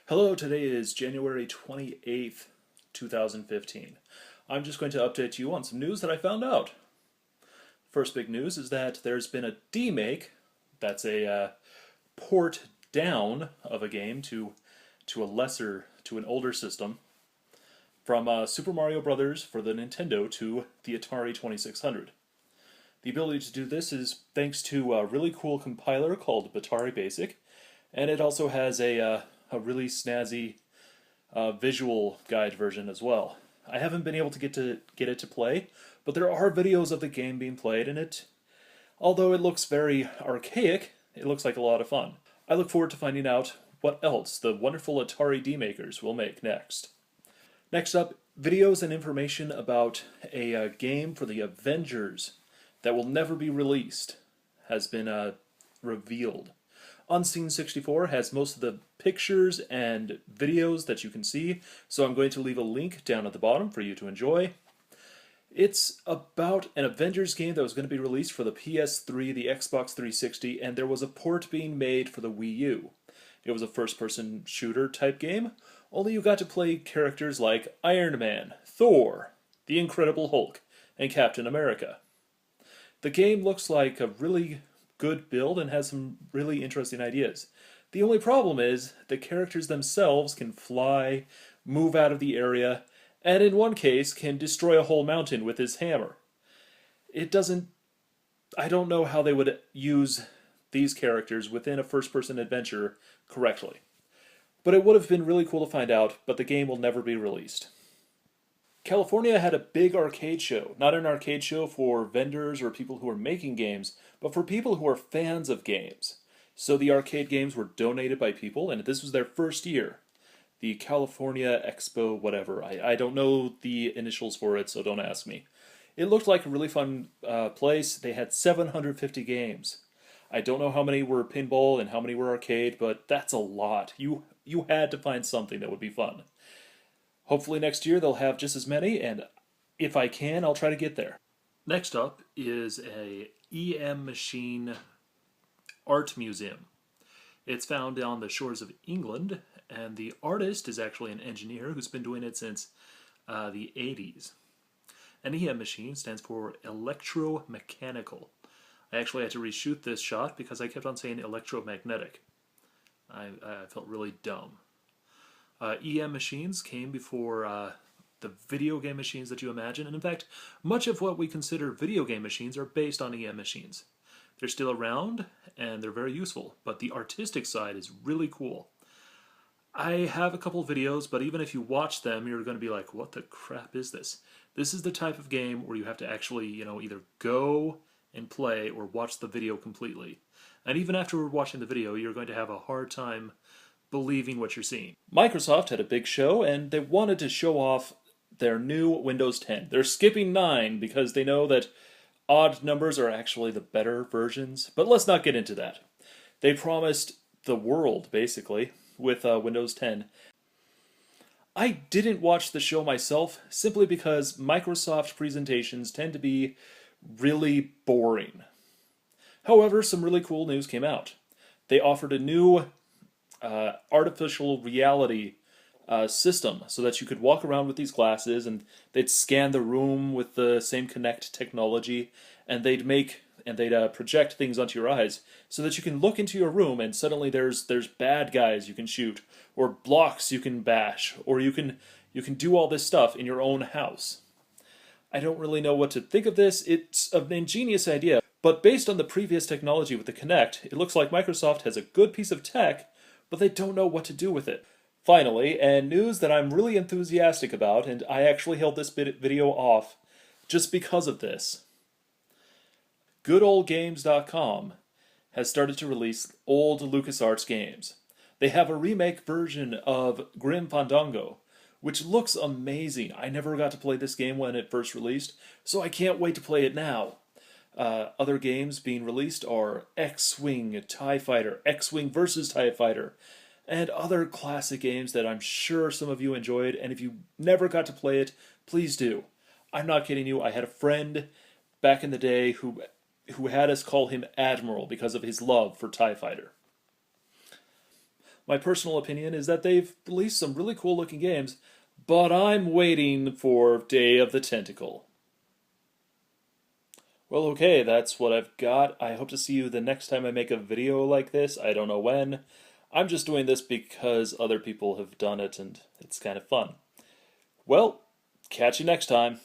Hello, today is January 28th, 2015. I'm just going to update you on some news that I found out. First big news is that there's been a Dmake, that's a port down of a game to an older system, from Super Mario Bros. For the Nintendo to the Atari 2600. The ability to do this is thanks to a really cool compiler called Atari Basic, and it also has a really snazzy visual guide version as well. I haven't been able to get it to play, but there are videos of the game being played, and although it looks very archaic, it looks like a lot of fun. I look forward to finding out what else the wonderful Atari D-makers will make next. Next up, videos and information about a game for the Avengers that will never be released has been revealed. Unseen64 has most of the pictures and videos that you can see, so I'm going to leave a link down at the bottom for you to enjoy. It's about an Avengers game that was going to be released for the PS3, the Xbox 360, and there was a port being made for the Wii U. It was a first-person shooter type game, only you got to play characters like Iron Man, Thor, the Incredible Hulk, and Captain America. The game looks like a really good build and has some really interesting ideas. The only problem is the characters themselves can fly, move out of the area, and in one case can destroy a whole mountain with his hammer. I don't know how they would use these characters within a first-person adventure correctly. But it would have been really cool to find out, but the game will never be released. California had a big arcade show, not an arcade show for vendors or people who are making games, but for people who are fans of games. So the arcade games were donated by people, and this was their first year. The California Expo, whatever. I don't know the initials for it, so don't ask me. It looked like a really fun place. They had 750 games. I don't know how many were pinball and how many were arcade, but that's a lot. You had to find something that would be fun. Hopefully next year they'll have just as many, and if I can, I'll try to get there. Next up is a EM Machine art museum. It's found on the shores of England, and the artist is actually an engineer who's been doing it since the 80s. An EM Machine stands for electromechanical. I actually had to reshoot this shot because I kept on saying electromagnetic. I felt really dumb. EM machines came before the video game machines that you imagine, and in fact, much of what we consider video game machines are based on EM machines. They're still around, and they're very useful, but the artistic side is really cool. I have a couple videos, but even if you watch them, you're going to be like, what the crap is this? This is the type of game where you have to actually, either go and play or watch the video completely. And even after watching the video, you're going to have a hard time believing what you're seeing. Microsoft had a big show, and they wanted to show off their new Windows 10. They're skipping 9 because they know that odd numbers are actually the better versions, but let's not get into that. They promised the world, basically, with Windows 10. I didn't watch the show myself, simply because Microsoft presentations tend to be really boring. However, some really cool news came out. They offered a new artificial reality system so that you could walk around with these glasses and they'd scan the room with the same Kinect technology, and they'd project things onto your eyes so that you can look into your room and suddenly there's bad guys you can shoot, or blocks you can bash, or you can do all this stuff in your own house. I don't really know what to think of this. It's an ingenious idea, but based on the previous technology with the Kinect, it looks like Microsoft has a good piece of tech, but they don't know what to do with it. Finally, and news that I'm really enthusiastic about, and I actually held this video off just because of this. GoodOldGames.com has started to release old LucasArts games. They have a remake version of Grim Fandango, which looks amazing. I never got to play this game when it first released, so I can't wait to play it now. Other games being released are X-Wing, TIE Fighter, X-Wing vs. TIE Fighter, and other classic games that I'm sure some of you enjoyed, and if you never got to play it, please do. I'm not kidding you, I had a friend back in the day who had us call him Admiral because of his love for TIE Fighter. My personal opinion is that they've released some really cool looking games, but I'm waiting for Day of the Tentacle. Well, okay, that's what I've got. I hope to see you the next time I make a video like this. I don't know when. I'm just doing this because other people have done it and it's kind of fun. Well, catch you next time.